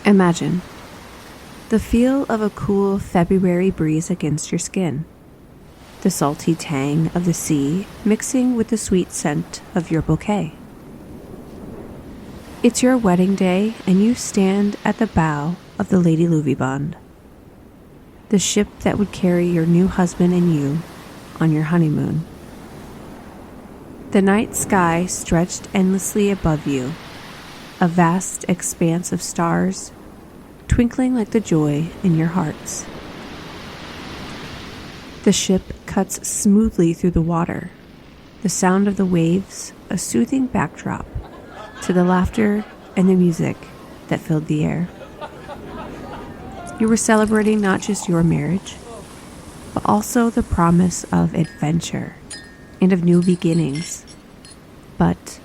Imagine the feel of a cool February breeze against your skin, the salty tang of the sea mixing with the sweet scent of your bouquet. It's your wedding day and you stand at the bow of the Lady Lovibond, the ship that would carry your new husband and you on your honeymoon. The night sky stretched endlessly above you, a vast expanse of stars twinkling like the joy in your hearts. The ship cuts smoothly through the water, the sound of the waves a soothing backdrop to the laughter and the music that filled the air. You were celebrating not just your marriage, but also the promise of adventure and of new beginnings. But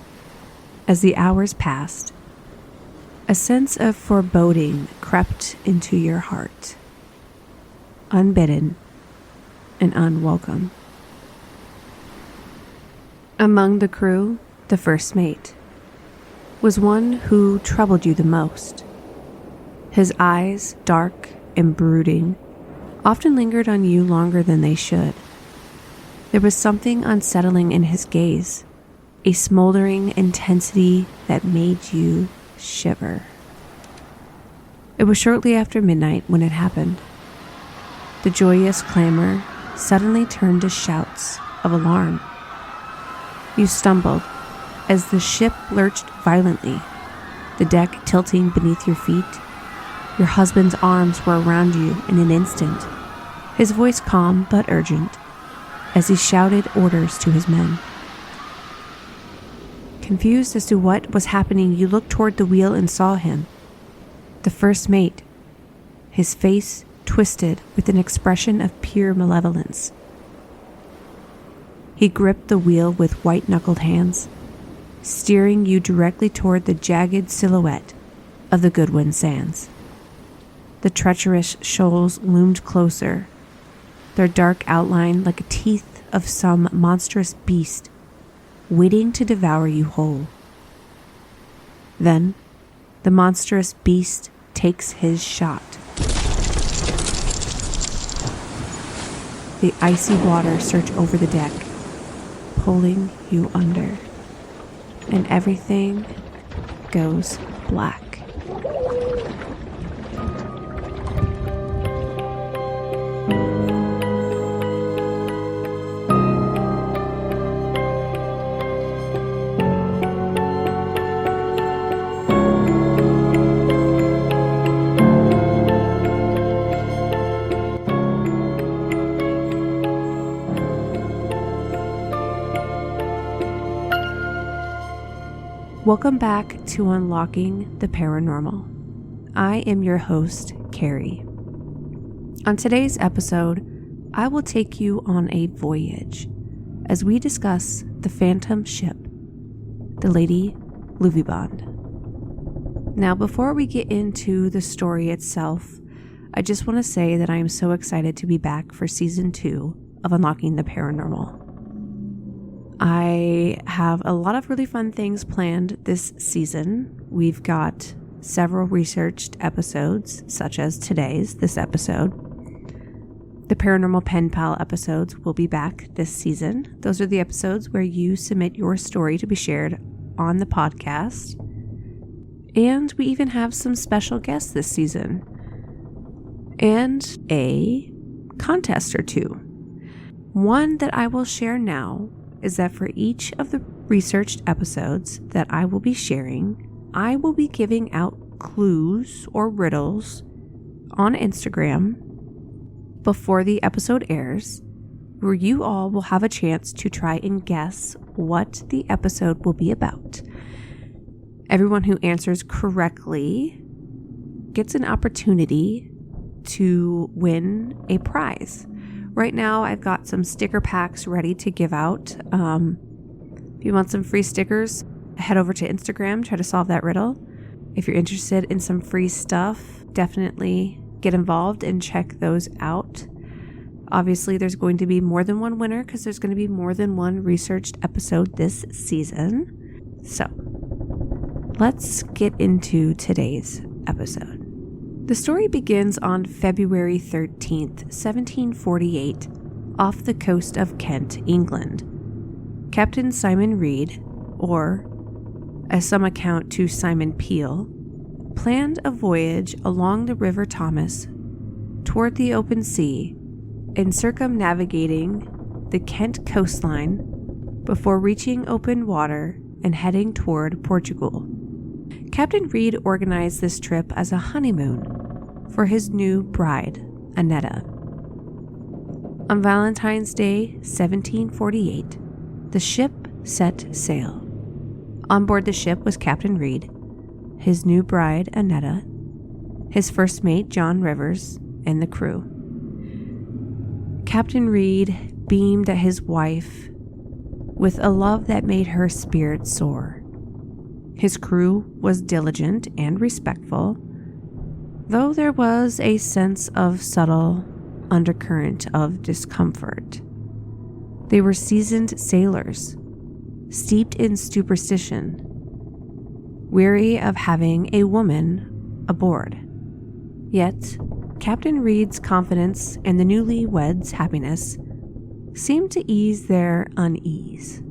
as the hours passed, a sense of foreboding crept into your heart, unbidden and unwelcome. Among the crew, the first mate was one who troubled you the most. His eyes, dark and brooding, often lingered on you longer than they should. There was something unsettling in his gaze, a smoldering intensity that made you shiver. It was shortly after midnight when it happened. The joyous clamor suddenly turned to shouts of alarm. You stumbled as the ship lurched violently, the deck tilting beneath your feet. Your husband's arms were around you in an instant, his voice calm but urgent as he shouted orders to his men. Confused as to what was happening, you looked toward the wheel and saw him, the first mate, his face twisted with an expression of pure malevolence. He gripped the wheel with white-knuckled hands, steering you directly toward the jagged silhouette of the Goodwin Sands. The treacherous shoals loomed closer, their dark outline like the teeth of some monstrous beast waiting to devour you whole. Then, the monstrous beast takes his shot. The icy water surged over the deck, pulling you under, and everything goes black. Welcome back to Unlocking the Paranormal. I am your host, Carrie. On today's episode, I will take you on a voyage as we discuss the phantom ship, the Lady Lovibond. Now, before we get into the story itself, I just want to say that I am so excited to be back for season 2 of Unlocking the Paranormal. I have a lot of really fun things planned this season. We've got several researched episodes, such as this episode. The Paranormal Pen Pal episodes will be back this season. Those are the episodes where you submit your story to be shared on the podcast. And we even have some special guests this season. And a contest or two. One that I will share now is that for each of the researched episodes that I will be sharing, I will be giving out clues or riddles on Instagram before the episode airs, where you all will have a chance to try and guess what the episode will be about. Everyone who answers correctly gets an opportunity to win a prize. Right now, I've got some sticker packs ready to give out. If you want some free stickers, head over to Instagram, try to solve that riddle. If you're interested in some free stuff, definitely get involved and check those out. Obviously, there's going to be more than one winner because there's going to be more than one researched episode this season. So, let's get into today's episode. The story begins on February 13th, 1748, off the coast of Kent, England. Captain Simon Reed, or, as some account to Simon Peel, planned a voyage along the River Thomas toward the open sea and circumnavigating the Kent coastline before reaching open water and heading toward Portugal. Captain Reed organized this trip as a honeymoon for his new bride, Annetta. On Valentine's Day, 1748, the ship set sail. On board the ship was Captain Reed, his new bride, Annetta, his first mate, John Rivers, and the crew. Captain Reed beamed at his wife with a love that made her spirit soar. His crew was diligent and respectful, though there was a sense of subtle undercurrent of discomfort. They were seasoned sailors, steeped in superstition, weary of having a woman aboard. Yet, Captain Reed's confidence and the newlyweds' happiness seemed to ease their unease.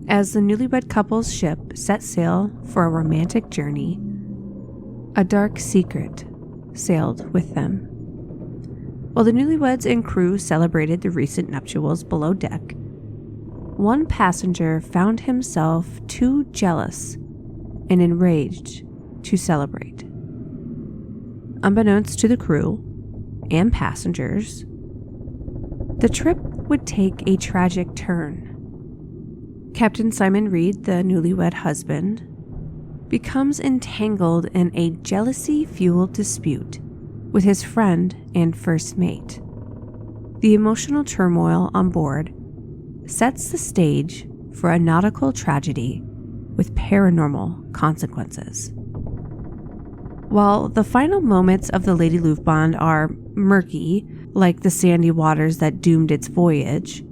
As the newlywed couple's ship set sail for a romantic journey, a dark secret sailed with them. While the newlyweds and crew celebrated the recent nuptials below deck, one passenger found himself too jealous and enraged to celebrate. Unbeknownst to the crew and passengers, the trip would take a tragic turn. Captain Simon Reed, the newlywed husband, becomes entangled in a jealousy-fueled dispute with his friend and first mate. The emotional turmoil on board sets the stage for a nautical tragedy with paranormal consequences. While the final moments of the Lady Lovibond are murky, like the sandy waters that doomed its voyage,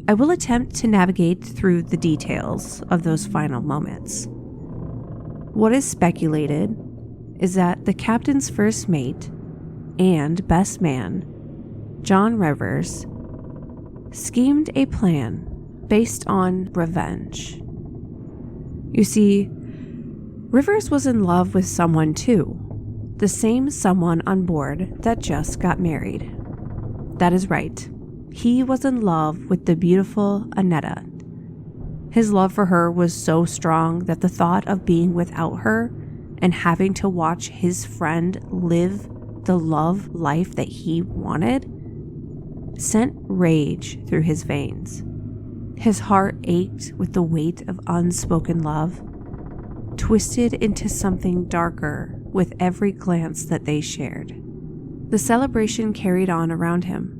I will attempt to navigate through the details of those final moments. What is speculated is that the captain's first mate and best man, John Rivers, schemed a plan based on revenge. You see, Rivers was in love with someone too, the same someone on board that just got married. That is right. He was in love with the beautiful Annetta. His love for her was so strong that the thought of being without her and having to watch his friend live the love life that he wanted sent rage through his veins. His heart ached with the weight of unspoken love, twisted into something darker with every glance that they shared. The celebration carried on around him,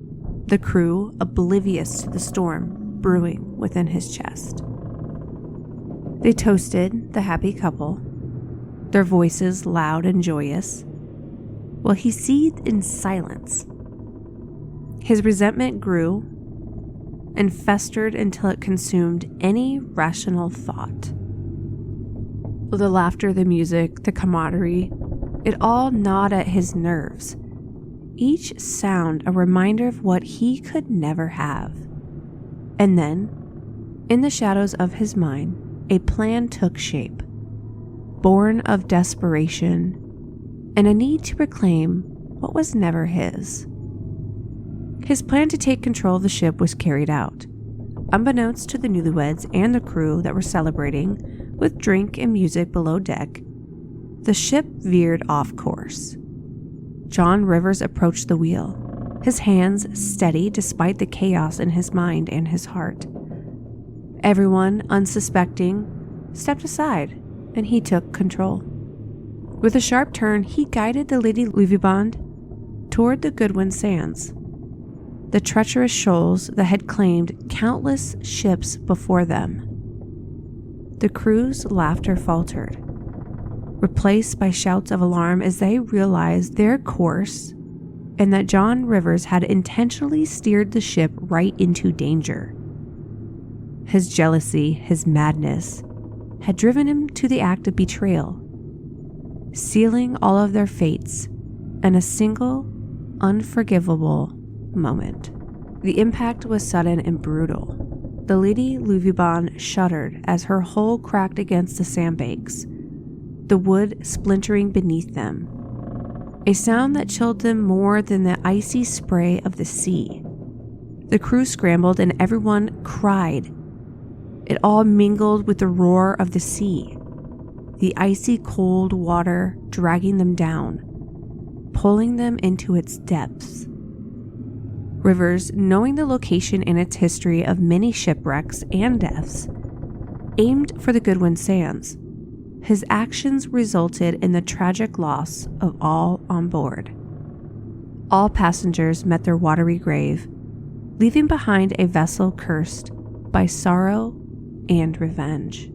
the crew oblivious to the storm brewing within his chest. They toasted the happy couple, their voices loud and joyous, while he seethed in silence. His resentment grew and festered until it consumed any rational thought. The laughter, the music, the camaraderie, it all gnawed at his nerves, each sound a reminder of what he could never have. And then, in the shadows of his mind, a plan took shape, born of desperation and a need to reclaim what was never his. His plan to take control of the ship was carried out. Unbeknownst to the newlyweds and the crew that were celebrating with drink and music below deck, the ship veered off course. John Rivers approached the wheel, his hands steady despite the chaos in his mind and his heart. Everyone, unsuspecting, stepped aside, and he took control. With a sharp turn, he guided the Lady Lovibond toward the Goodwin Sands, the treacherous shoals that had claimed countless ships before them. The crew's laughter faltered, replaced by shouts of alarm as they realized their course and that John Rivers had intentionally steered the ship right into danger. His jealousy, his madness, had driven him to the act of betrayal, sealing all of their fates and a single, unforgivable moment. The impact was sudden and brutal. The Lady Lovibond shuddered as her hull cracked against the sandbanks, the wood splintering beneath them, a sound that chilled them more than the icy spray of the sea. The crew scrambled and everyone cried. It all mingled with the roar of the sea, the icy cold water dragging them down, pulling them into its depths. Rivers, knowing the location and its history of many shipwrecks and deaths, aimed for the Goodwin Sands. His actions resulted in the tragic loss of all on board. All passengers met their watery grave, leaving behind a vessel cursed by sorrow and revenge.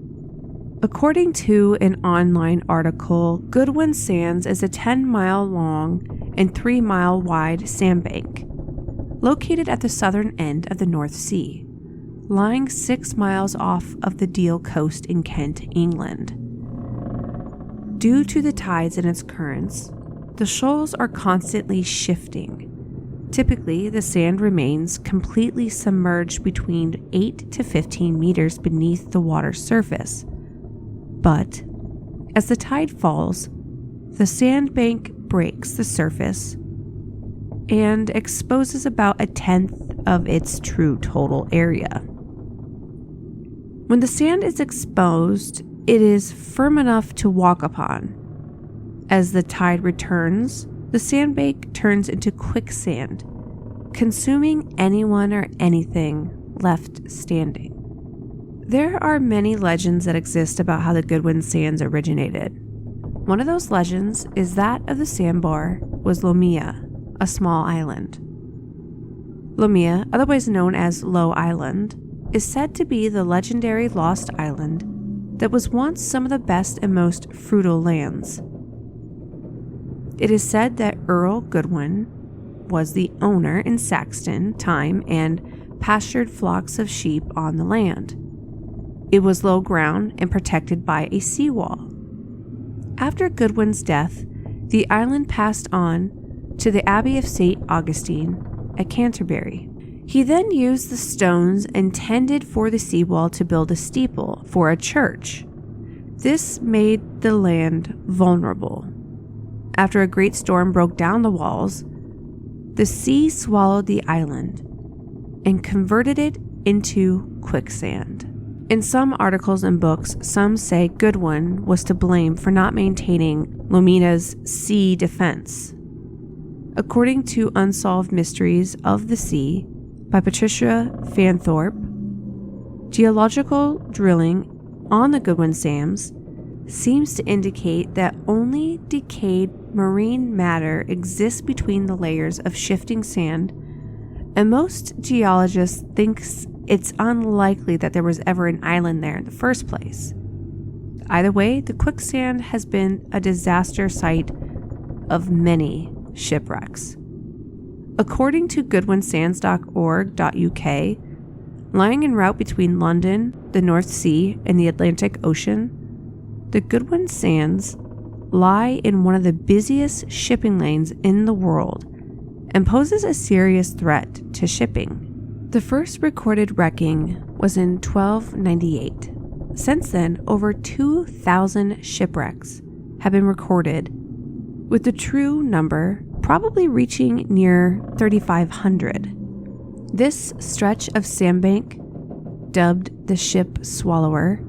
According to an online article, Goodwin Sands is a 10-mile long and 3-mile wide sandbank located at the southern end of the North Sea, lying 6 miles off of the Deal coast in Kent, England. Due to the tides and its currents, the shoals are constantly shifting. Typically, the sand remains completely submerged between 8 to 15 meters beneath the water's surface. But as the tide falls, the sandbank breaks the surface and exposes about 1/10 of its true total area. When the sand is exposed, it is firm enough to walk upon. As the tide returns, the sandbank turns into quicksand, consuming anyone or anything left standing. There are many legends that exist about how the Goodwin Sands originated. One of those legends is that of the sandbar was Lomea, a small island. Lomea, otherwise known as Low Island, is said to be the legendary lost island that was once some of the best and most fertile lands. It is said that Earl Goodwin was the owner in Saxton time and pastured flocks of sheep on the land. It was low ground and protected by a seawall. After Goodwin's death, the island passed on to the Abbey of St. Augustine at Canterbury. He then used the stones intended for the seawall to build a steeple for a church. This made the land vulnerable. After a great storm broke down the walls, the sea swallowed the island and converted it into quicksand. In some articles and books, some say Goodwin was to blame for not maintaining Lomea's sea defense. According to Unsolved Mysteries of the Sea by Patricia Fanthorpe, geological drilling on the Goodwin Sands seems to indicate that only decayed marine matter exists between the layers of shifting sand, and most geologists think it's unlikely that there was ever an island there in the first place. Either way, the quicksand has been a disaster site of many shipwrecks. According to goodwinsands.org.uk, lying en route between London, the North Sea, and the Atlantic Ocean, the Goodwin Sands lie in one of the busiest shipping lanes in the world and poses a serious threat to shipping. The first recorded wrecking was in 1298. Since then, over 2,000 shipwrecks have been recorded, with the true number probably reaching near 3,500. This stretch of sandbank, dubbed the Ship Swallower,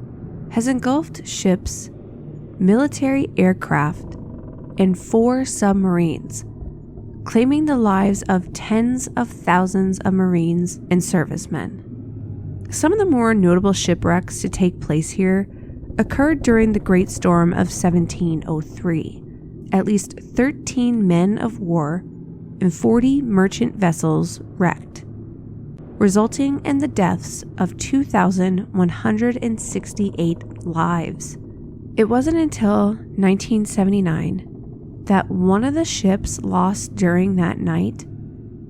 has engulfed ships, military aircraft, and 4 submarines, claiming the lives of tens of thousands of Marines and servicemen. Some of the more notable shipwrecks to take place here occurred during the Great Storm of 1703. At least 13 men of war and 40 merchant vessels wrecked, resulting in the deaths of 2,168 lives. It wasn't until 1979 that one of the ships lost during that night,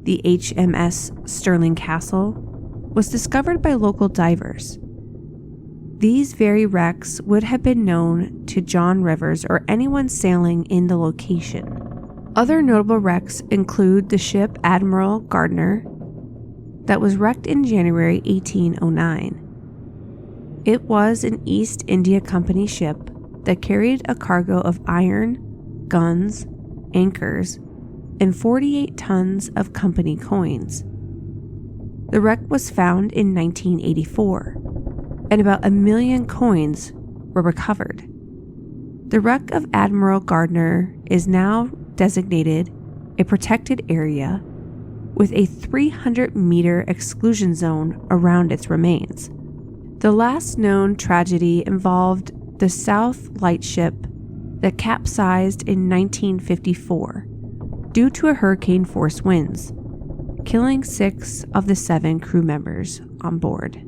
the HMS Stirling Castle, was discovered by local divers. These very wrecks would have been known to John Rivers or anyone sailing in the location. Other notable wrecks include the ship Admiral Gardner that was wrecked in January 1809. It was an East India Company ship that carried a cargo of iron, guns, anchors, and 48 tons of company coins. The wreck was found in 1984, and about 1 million coins were recovered. The wreck of Admiral Gardner is now designated a protected area with a 300-meter exclusion zone around its remains. The last known tragedy involved the South Lightship that capsized in 1954 due to a hurricane-force winds, killing 6 of the 7 crew members on board.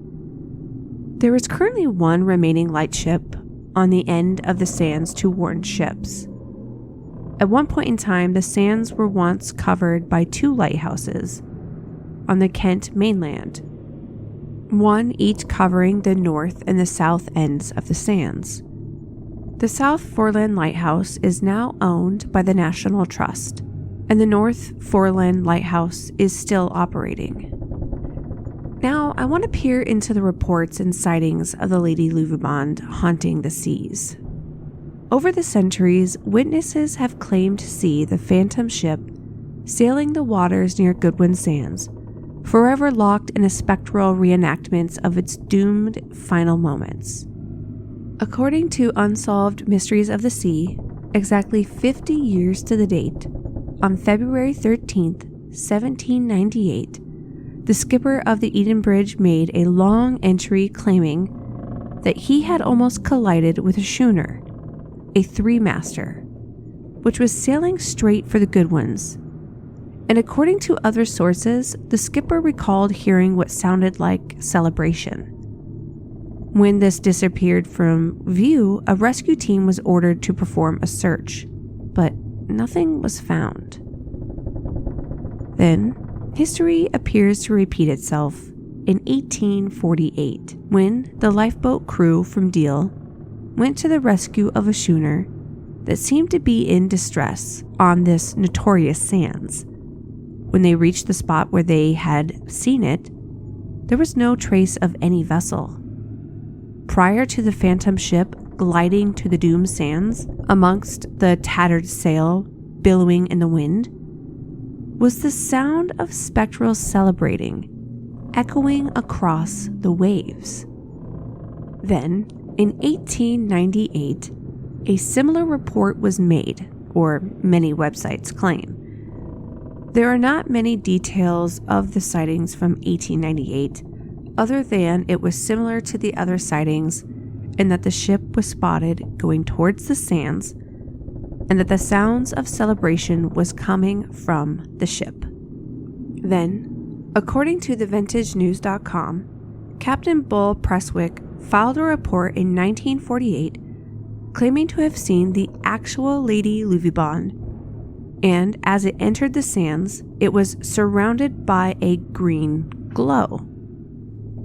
There is currently 1 remaining lightship on the end of the sands to warn ships. At one point in time, the sands were once covered by 2 lighthouses on the Kent mainland, 1 each covering the north and the south ends of the sands. The South Foreland Lighthouse is now owned by the National Trust, and the North Foreland Lighthouse is still operating. Now, I want to peer into the reports and sightings of the Lady Lovibond haunting the seas. Over the centuries, witnesses have claimed to see the phantom ship sailing the waters near Goodwin Sands, forever locked in a spectral reenactment of its doomed final moments. According to Unsolved Mysteries of the Sea, exactly 50 years to the date, on February 13th, 1798, the skipper of the Edenbridge made a long entry claiming that he had almost collided with a schooner, a 3-master, which was sailing straight for the Goodwins. And according to other sources, the skipper recalled hearing what sounded like celebration. When this disappeared from view, a rescue team was ordered to perform a search, but nothing was found. Then, history appears to repeat itself in 1848, when the lifeboat crew from Deal went to the rescue of a schooner that seemed to be in distress on this notorious sands. When they reached the spot where they had seen it, there was no trace of any vessel. Prior to the phantom ship gliding to the doomed sands, amongst the tattered sail billowing in the wind, was the sound of spectral celebrating, echoing across the waves. Then, in 1898, a similar report was made, or many websites claim. There are not many details of the sightings from 1898, other than it was similar to the other sightings in that the ship was spotted going towards the sands and that the sounds of celebration was coming from the ship. Then, according to thevintagenews.com, Captain Bull Prestwick filed a report in 1948 claiming to have seen the actual Lady Lovibond, and as it entered the sands, it was surrounded by a green glow.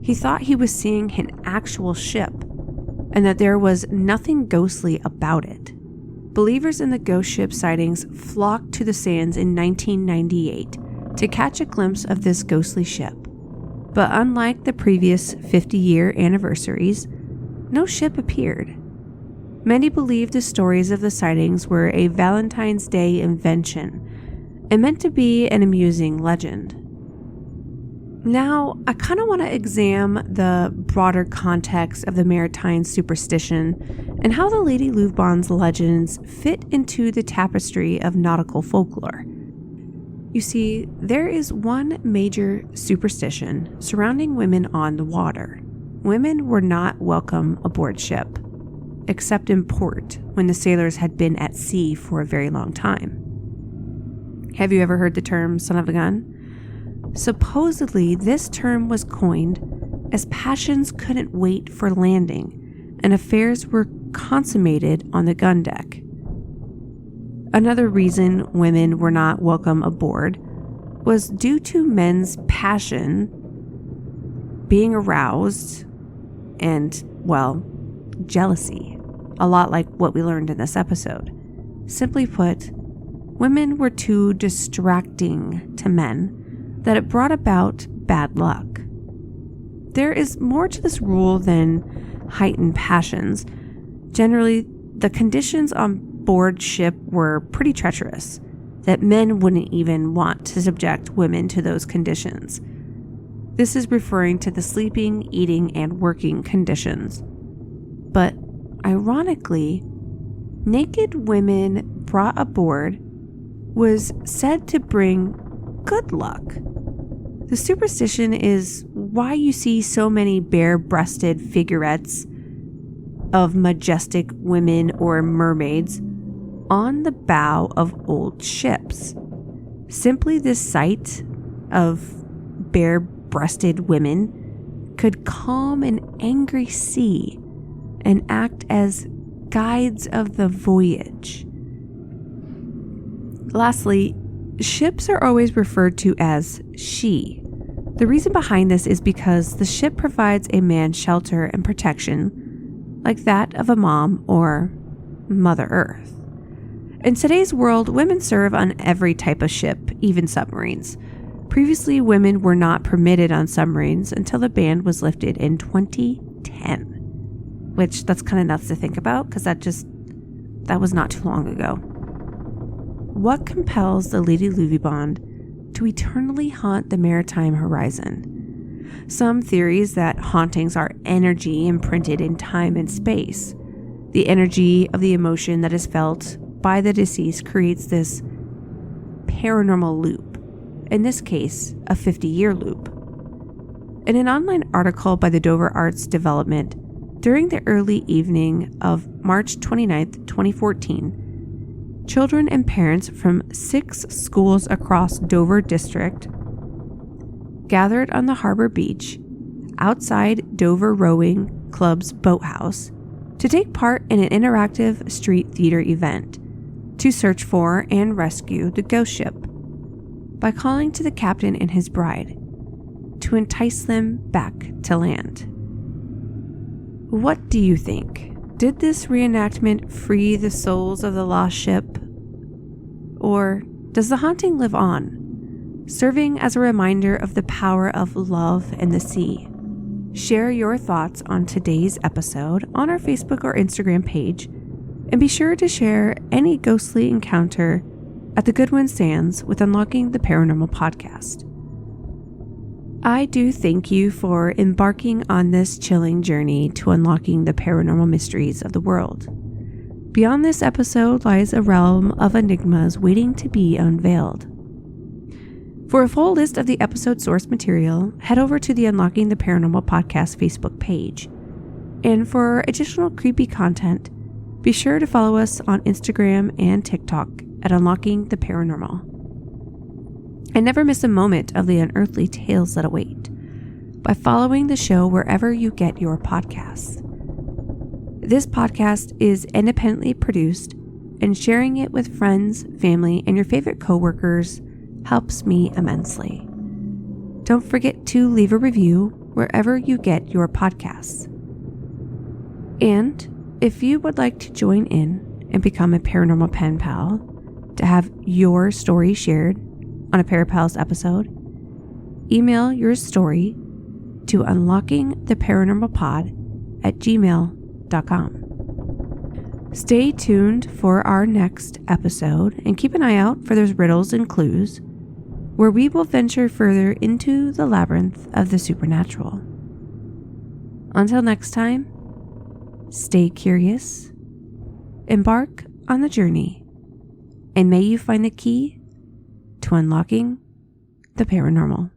He thought he was seeing an actual ship, and that there was nothing ghostly about it. Believers in the ghost ship sightings flocked to the sands in 1998 to catch a glimpse of this ghostly ship. But unlike the previous 50-year anniversaries, no ship appeared. Many believed the stories of the sightings were a Valentine's Day invention and meant to be an amusing legend. Now, I kind of want to examine the broader context of the maritime superstition and how the Lady Lovibond's legends fit into the tapestry of nautical folklore. You see, there is one major superstition surrounding women on the water. Women were not welcome aboard ship, except in port when the sailors had been at sea for a very long time. Have you ever heard the term son of a gun? Supposedly, this term was coined as passions couldn't wait for landing and affairs were consummated on the gun deck. Another reason women were not welcome aboard was due to men's passion being aroused and, well, jealousy, a lot like what we learned in this episode. Simply put, women were too distracting to men, that it brought about bad luck. There is more to this rule than heightened passions. Generally, the conditions on board ship were pretty treacherous, that men wouldn't even want to subject women to those conditions. This is referring to the sleeping, eating, and working conditions. But ironically, naked women brought aboard was said to bring good luck. The superstition is why you see so many bare-breasted figurettes of majestic women or mermaids on the bow of old ships. Simply this sight of bare-breasted women could calm an angry sea and act as guides of the voyage. Lastly, ships are always referred to as she. The reason behind this is because the ship provides a man shelter and protection, like that of a mom or Mother Earth. In today's world, women serve on every type of ship, even submarines. Previously, women were not permitted on submarines until the ban was lifted in 2010, which that's kind of nuts to think about because that was not too long ago. What compels the Lady Lovibond to eternally haunt the maritime horizon? Some theories that hauntings are energy imprinted in time and space. The energy of the emotion that is felt by the deceased creates this paranormal loop, in this case, a 50-year loop. In an online article by the Dover Arts Development, during the early evening of March 29, 2014, children and parents from 6 schools across Dover District gathered on the harbor beach outside Dover Rowing Club's boathouse to take part in an interactive street theater event to search for and rescue the ghost ship by calling to the captain and his bride to entice them back to land. What do you think? Did this reenactment free the souls of the lost ship? Or does the haunting live on, serving as a reminder of the power of love and the sea? Share your thoughts on today's episode on our Facebook or Instagram page, and be sure to share any ghostly encounter at the Goodwin Sands with Unlocking the Paranormal podcast. I do thank you for embarking on this chilling journey to unlocking the paranormal mysteries of the world. Beyond this episode lies a realm of enigmas waiting to be unveiled. For a full list of the episode source material, head over to the Unlocking the Paranormal podcast Facebook page. And for additional creepy content, be sure to follow us on Instagram and TikTok at Unlocking the Paranormal. And never miss a moment of the unearthly tales that await by following the show wherever you get your podcasts. This podcast is independently produced, and sharing it with friends, family, and your favorite coworkers helps me immensely. Don't forget to leave a review wherever you get your podcasts. And if you would like to join in and become a paranormal pen pal to have your story shared on a Parapals episode, email your story to unlockingtheparanormalpod@gmail.com. Stay tuned for our next episode and keep an eye out for those riddles and clues where we will venture further into the labyrinth of the supernatural. Until next time, stay curious, embark on the journey, and may you find the key to unlocking the paranormal.